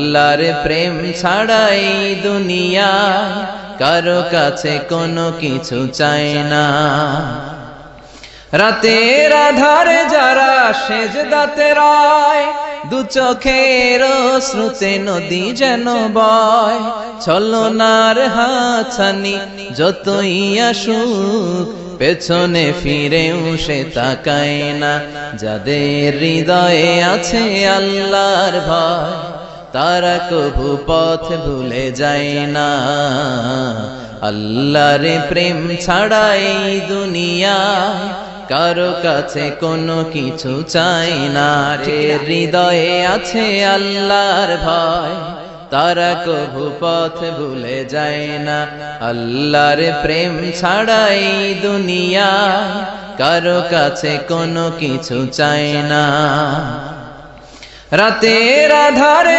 আল্লাহর প্রেম ছাড়াই দুনিয়ায় কারো কাছে কোনো কিছু চায় না। রাতের আধারে যারা সেজদাতে রয়, দু চোখের শ্রুতে নদী যেন বয়। ছলনার হাতছানি যতই আসুক, পেছনে ফিরেও সে তাকায় না। যাদের হৃদয়ে আছে আল্লাহর ভয়, তারা কভু পথ ভুলে যায় না। আল্লাহর প্রেম ছাড়াই দুনিয়ায় কারো কাছে কোনো কিছু চাই না। হৃদয়ে আছে আল্লাহর ভয়, তারা কভু পথ ভুলে যায় না। আল্লাহর প্রেম ছাড়াই দুনিয়ায় কারো কাছে কোনো কিছু চাই না। রাতের আধারে